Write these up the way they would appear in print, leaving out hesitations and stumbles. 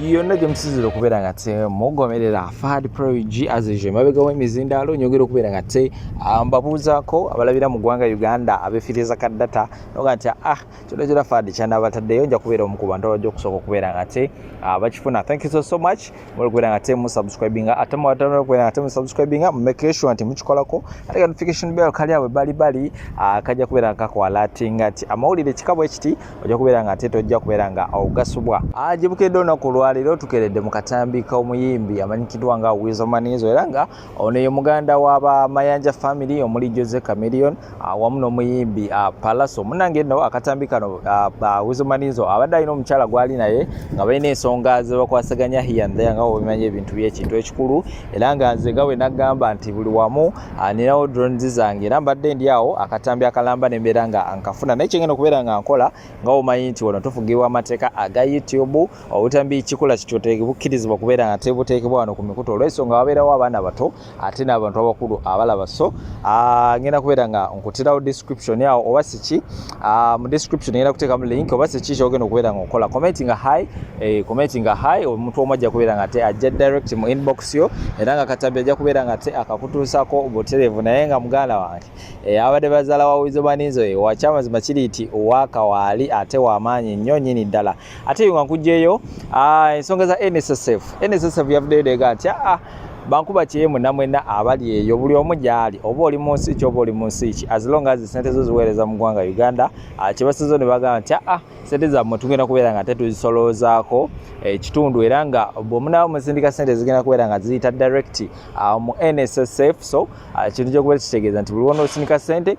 yonna gye musizira okubeera nga te mugomerera Fad Prodigy azije mabegawo emizindalo nyogera okubeera nga te mbabuuzaako abalabira mu ggwanga Uganda abeefiriza kaddata noga nti kino Fad kyanabataddeyo nja kubeera omu ku bantu abajja okusooka okubeera nga te bakifuna. Thank you so much muli kubeera nga te musubscribinga ate muwatana okubeera nga te musubscribinga make sure nti mukikolako ate notification bell kali awe bali kajja kubeera nga kakwalatinga nti amawulire kikabo ekiti ojja kubeera nga te tojja kubeera nga ogasubwa. Gye bukedde olunaku lwaleero tukeredde mu katambi k'omuyimbi amanyikidwa nga Weasel era nga ono ye muganda w'aba Mayanja family omuli Jose Chameleon wamu n'omuyimbi Palaso munange nno akatambi kano Weasel abadde alina omukyala gwali naye nga balina ensonga ze bakwasaganya here and there nga obimanya ebintu by'ekintu ekikulu era nga nze gawe nagamba nti buli wamu ninawo drones zange era mbadde ndi awo akatambi akalamba nembeera nga nkafuna naye kyengenda okubeera nga nkola nga omanyi nti wano tufugibwa amateeka aga YouTube obutambi kikula kityoteeke bukkirizibwa kubeera nga tebuteekebwa wano ku mikutu olw'ensonga wabeerawo abaana bato ate n'abantu abakulu abalaba so ngenda kubeera nga nkutirawo description yawo oba siki mu description ngenda kuteekamu link oba siki kyogenda okubeera nga okola commenting high omuntu omu ajja kubeera nga te ajja direct mu inbox yo era nga katambi ajja kubeera nga te akakutuusako butereevu naye nga muganda wange abadde bazaala wa Weasel wakyamazima kiri nti owakawaali ate w'amaanyi nnyo nnyini ddala ate nga nkugjeyo ensonga za NSSF yavuddeyo nti bankuba kiye munna mwenna abali eyo buli omu gyali oba oli mu nsi ki oba oli mu nsi ki as long as sente zo ziweereza mu ggwanga Uganda kye basizo ne bagamba nti sente zammwe tugenda kubeera nga tetuzisolozaako ekitundu era nga bw'omunawo musindika sente zigenda kubeera nga ziyita direct mu NSSF so kintu kyokubeera kitegeeza nti buli wona osindika sente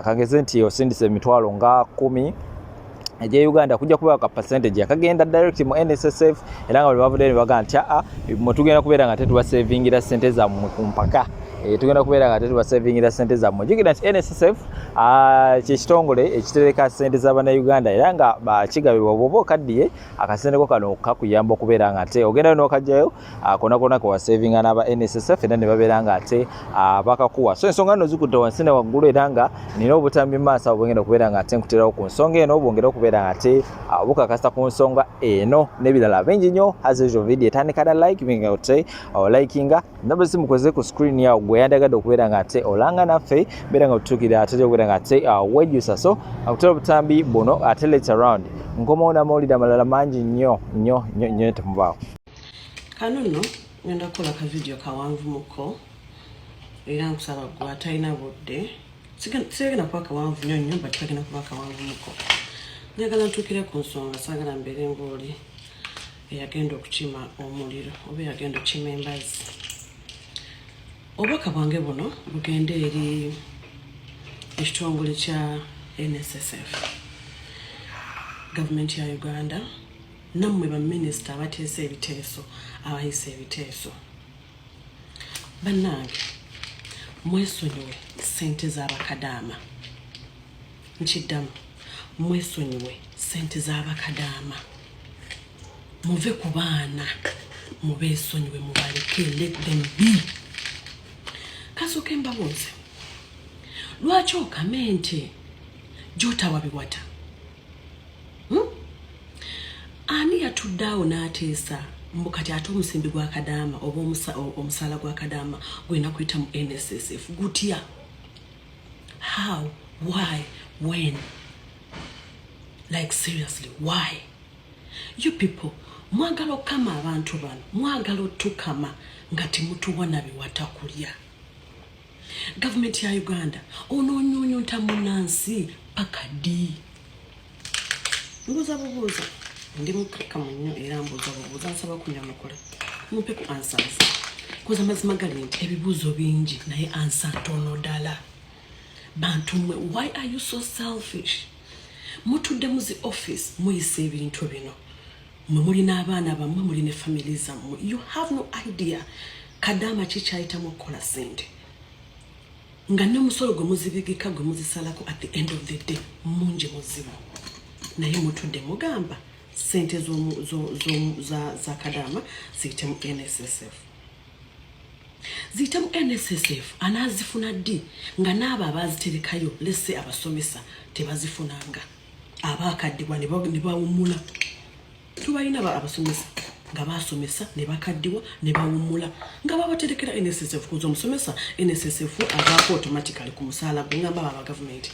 kageze nti osindise emitwalo nga 10 eje Uganda kujja kuba ka percentage akagenda direct mu NSSF era nga bavudde ne bagamba nti tugenda kubeera nga tetubasavingira sente zammwe ku mpaka tugenda kubeera nga tetubasavingira sente zammwe jigida nti NSSF kyekitongole ekitereka sente z'abana Uganda era nga bakigabibwa bwoba okaddiye akasente ko kano kakuyamba okubeera nga te ogenda n'okajjayo kona ko wasavinga n'aba NSSF era ne babeera nga te bakakuwa so ensonga nno zikutte wansi ne waggulu era nga nina obutambi maaso obwengenda okubeera nga te nkuterawo ku nsonga eno bwongera okubeera nga te bukakasa ku nsonga eno n'ebirala bingi nnyo as usual video etandika da like binga ote likinga namba simukoze ku screen yawo gwe yandagadde okubeera nga te olanga naffe beera nga otutukira ate okubeera nga te wejjusa so akutera obutambi buno ate let around nkomawo n'amawulire amalala mangi nnyo temubaawo kano nno ngenda kukola ka video kawanvumuko era nkusaba gwe atalina budde sigenda kuba kawanvu nnyo but kagenda kuba kawanvumuko njagala ntuukire ku nsonga saagala mbeere ng'oli eyagenda okukima omuliro oba eyagenda okukima embazi obubaka bwange buno bugende eri ekitongole kya NSSF gavumenti ya Uganda nammwe baminisita abateesa ebiteeso abayisa ebiteeso bannange mwesonyiwe sente z'abakadaama nkiddamu mwesonyiwe sente z'abakadaama muve ku baana mubeesonyiwe mubaleke let them be kasooke mbabuuze lwaki okamente gy'otawa biwata ani yatuddaawo n'ateesa mbu kati ate omusimbi gwa kadaama oba omusaala gwa kadaama gwena kuyita mu NSSF gutya how why when like seriously why you people mwagala okukama abantu bano mwagala otukama nga temutuwa biwata kulya gavumenti ya Uganda onoonyonta munansi paka ddi mbuuza bubuuza ndi mukakamu nnyo era mbuuza nsaba kunyamakula mumpe ku answers koza mazima gali nti ebibuuzo bingi naye ansa ntono ddala bantu mmwe why are you so selfish mutudde muzi office muyisa ebintu bino mwe mulina abaana bammwe mulina family zammwe you have no idea kadaama kikyayitamu okukola sente nga n'omusolo gwe muzibigika gwe muzisalako at the end of the day mungi muzibu naye mutudde mugamba sente za kadaama ziyite mu NSSF ziyite mu NSSF anaazifuna ddi nga n'abo abaaziterekayo lese abasomesa tebazifunanga abaakaddibwa ne bawummula tubalina abasomesa nga basomesa ne bakaddiwa ne bawummula nga babaterekera NSSF kuza omusomesa NSSF agaako automatically ku musaala gungamba baba government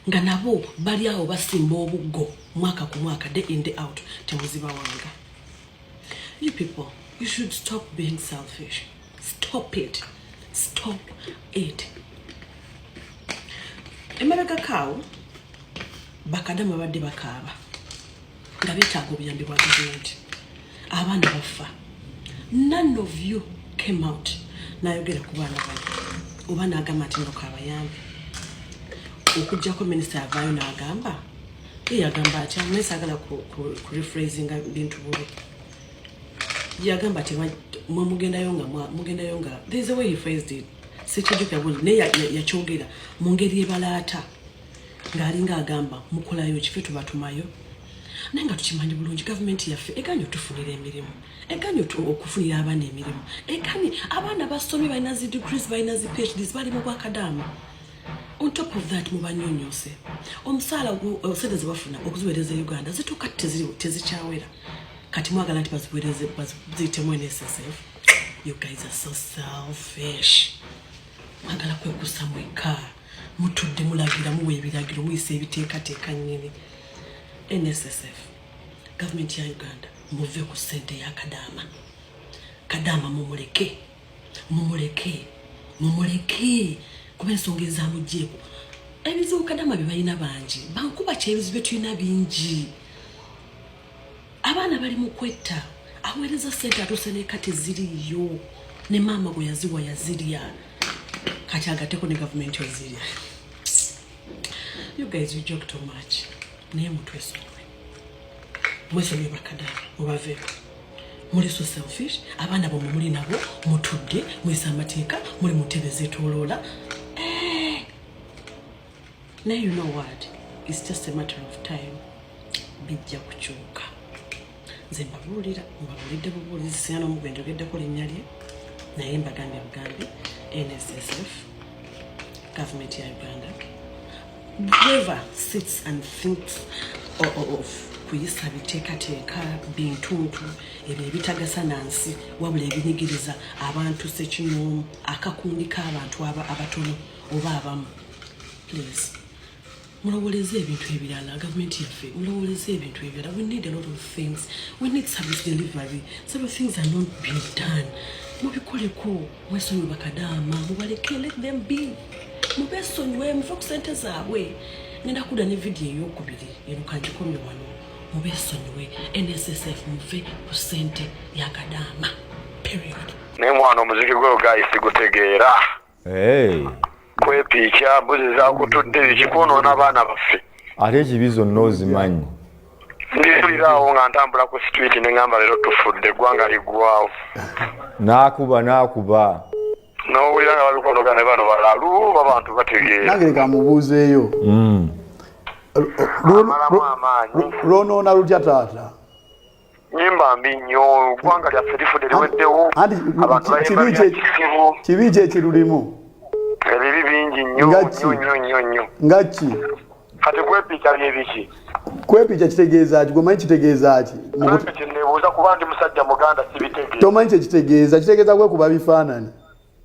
nga nabo bali awo basimba obuggo mwaka ku mwaka day in day out temuziba wanga. You people, you should stop being selfish. Stop it. Stop it. Emabega kawo bakadama badde bakaaba nga betaaga obuyambi bwa gavumenti abaana bafa. None of you came out nayogera ku baana bano oba n'agamba ati ndoka abayambi okujjako minisita avaayo n'agamba yagamba atya mwesi agala ku rephrasing bintu bubi yagamba ati mugendayo nga there's a way he phrased it sikijuka bulungi naye yakyogera mu ngeri ebalaata ng'alinga agamba mukolayo kife tubatumayo naye nga tukimanyi bulungi gavumenti yaffe eganye otufunira emirimu eganye okufunira abaana emirimu eganye abaana basomye balina zi degrees balina zi PhDs bali mu bwakadaama. On top of that mubanyonyose omusaala sente ze bafuna okuziweereza Uganda zituuka tezikyawera kati mwagala nti baziweereze baziyitemu NSSF. You guys are so selfish. Mwagala kwekusa mweka mutudde mulagira muwe ebiragiro muyise ebiteekateeka nnyini. NSSF government ya Uganda muve ku ssente ya Kadaama mumuleke kuba ensonga ezamugjeeko ebizibu Kadaama bye balina bangi bankuba kyebizibu bye tulina bingi abaana bali mu kwetta aweereza ssente atuuse n'eka teziriyo ne maama gwe yaziwa yazirya kati agatteko ne gavumenti ozirya. You guys you joke too much. Naye mutwesonyiwe mwesonyiwe bakadaama mubaveeko muli so selfish abaana bomwe muli nabo mutudde mwesa amateeka muli mu ntebe zeetooloola. Now you know what? It's just a matter of time. Bijja kukyuka. Nze mbabuulidde bubuulizi siyana omugwe njogeddeko linnya lye naye mbagambye bugambi NSSF government ya Uganda whoever sits and thinks of kuyisa biteekateeka bintuntu ebyo ebitagasa nansi wabula ebinyigiriza abantu sekinoomu akakundi k'abantu abatono oba abamu, please mulowoleze ebintu ebirala gavumenti yaffe mulowoleze ebintu ebirala. We need a lot of things. We need service delivery. Several things are not being done. Mubikoleko mwesonyiwe bakadaama mubaleke, let them be. Mubesonyiwe muve ku ssente zaabwe. Ngenda kudda ne vidiyo ey'okubiri erukangikomye wano. Mubesonyiwe NSSF muve ku ssente ya Kadaama. Period. Naye mwana omuziki gwe guys gutegeera. Kwepiikya mbuzi zakutudde ekikwonoona abaana baffe. Ate ekibizo n'ozimanyi. Ndizulirawo nga ntambula ku street ne ngamba leero tufudde eggwanga liggwawo. N'akuba. N'owulira nga babikonogana bano balalu abantu bategeera. Nange kamubuuzeeyo. Amalamu amaanyi. Lwonoona lutya taata? Nyimba mbi nnyo eggwanga lyaffe lifudde liweddewo. Abantu bayimba byakisibu. Kibi ki ekirulimu? Ebibi bingi nnyo. Nga ki? Kati kwepiika byebiki? Kwepiika kitegeeza ki? Gomanyi kitegeeza ki? Nebuuza kuba ndi musajja Muganda sibitegeeza. Tomanyi kyekitegeza? Kitegeeza kwekuba bifaananyi.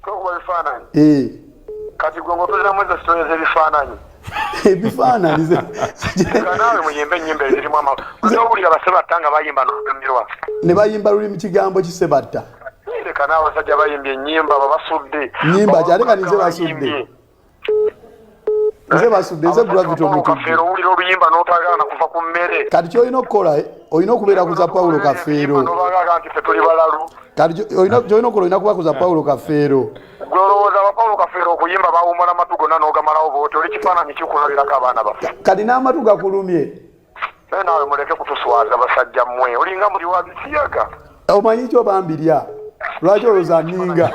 Kwekuba bifaananyi? Kati gwe ng'otulina mweza sitoyeza ebifaananyi. Ebifaananyi kanaawe muyimbe ennyimba ezirimu n'owulira basebatta nga bayimba n'olumirwa. Ne bayimba lulimi kigambo kisebatta. Kanaawe basajja bayimbye ennyimba babasudde. Nnyimba ki ate kati nze basudde. Nze basudde nze gravity omutudde. Owulira oluyimba n'otaagala na kuva ku mmere. Kati ky'olina okukola olina okubeera ku za Pawulo Kafeero. N'obagamba nti ffe tuli balalu. Kati ky'olina okukola olina kuba ku za Pawulo Kafeero. Gwe olowooza aba Pawulo Kafeero okuyimba bawummula amatu gonna n'ogamalawo bw'oti oli kifaananyi kikulabirako abaana baffe. Kati n'amatu gakulumye. Naye naawe muleke kutuswaza basajja mmwe olinga muli wa bisiyaga. Omanyi kyo bambirya. Lwaki olowooza nninga?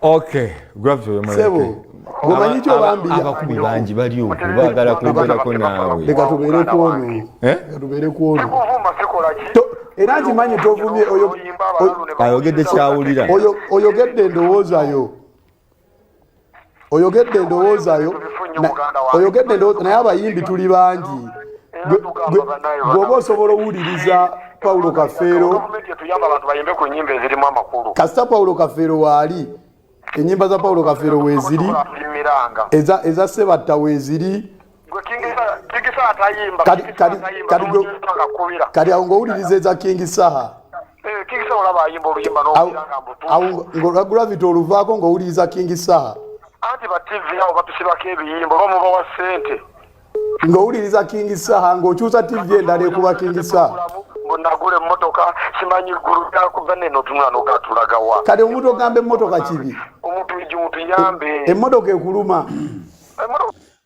Okay, gravity Sebo, gomanyi kyo bambirya. Abakubi bangi bali okwo baagala kwegerako naawe. Leka tubeere ku ono. Leka tubeere ku ono. Era nkimanyi tovumye ayogedde kyawulira. Oyogedde endowooza yo. Oyogedde endowooza naye abayimbi tuli bangi. Gwoba osobola owuliriza Paulo Kafeero kasita Paulo Kafeero waali ennyimba za Paulo Kafeero weeziri eza Sebatta weeziri kati awo ng'owuliriza eza King Saha nga Gravity oluvaako ng'owuliriza King Saha ng'owuliriza King Saha ng'okyusa TV endala ekuba King Saha nagula emmotoka simanyi ggulu lyakuva neno tunula nogatulaga wa kati omuntu ogamba emmotoka kibi omuntu yambe emmotoka ekuluma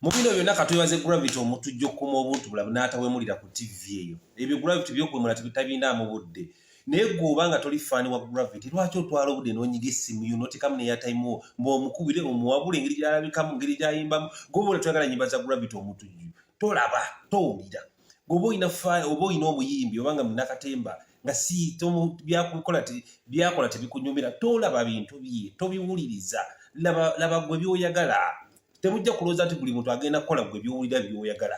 mu bino byonna katwebaze Gravity omuntu gy'okukuma obuntu bulabu n'atawemulira ku TV eyo ebyo Gravity by'okwemula tabinda mu budde naye gwoba nga toli faani wa Gravity lwaki otwala obudde n'onyiga essimu yo n'otekamu n'eyataimu mb'omukubire omuwabula engeri gy'alabikamu engeri gy'ayimbamu gwoba ola twagala nnyimba za Gravity omutujju tolaba towulira gobo ina fa obo ino omuyimbi obanga munakatemba nga si tomu byakola tebikunyumira tolaba bintu bye tobiwuliriza laba gwe byoyagala temujja kulooza nti buli muntu agenda kukola gwe byowulira byoyagala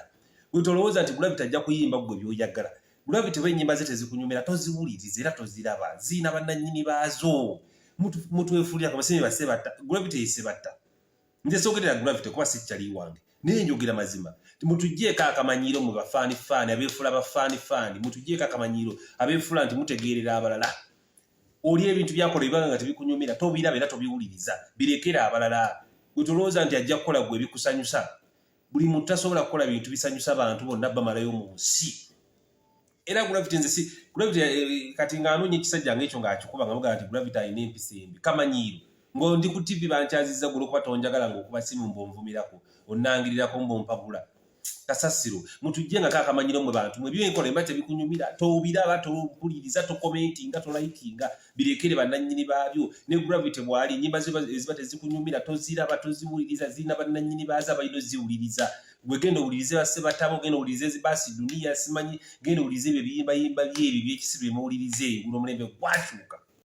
wetolowooza nti Gravity ajja kuyimba gwe byoyagala Gravity bw'ennyimba ze tezikunyumira toziwuliriza era toziraba ziina bannannyini baazo mutu weefulira kamasemi basebatta Gravity yesebatta nze soogerera Gravity kuba sikyali wange naye njogera mazima mutujjeeko akamanyiro mu bafaani abeefula bafaani mutujjeeko akamanyiro abeefula nti mutegeerera abalala oli ebintu byakola ebibanga nga tebikunyumira tobiraba era tobiwuliriza birekera abalala wetolowooza nti ajja kukola gwe ebikusanyusa buli muntu tasobola kukola bintu bisanyusa abantu bonna bamalayo mu nsi era Gravity kati ng'anoonya ekisajja ng'ekyo ng'akikuba nga mugamba nti Gravity alina empisa embi kamanyiro ng'ondi ku TV bankyazizza gula okuba tonjagala ng'okuba simu mbonvumirako onnangirirako mbompabula kasasiro mutujje nga kakamanyiro mwe bantu mwe byenkola emba tebikunyumira tobiraba tompuliriza tokomentinga tolayikinga birekere bannannyini baabyo ne Gravity bwali nnyimba ziba tezikunyumira toziraba toziwuliriza zirina bannannyini baazo abalina ziwuliriza gwe genda owulirize basebatabo genda owulirize ezibasi duniya simanyi genda owulirize ebyo biyimbayimba byebyo byekisibe muwulirize eyo gulo omulembe gwakyuka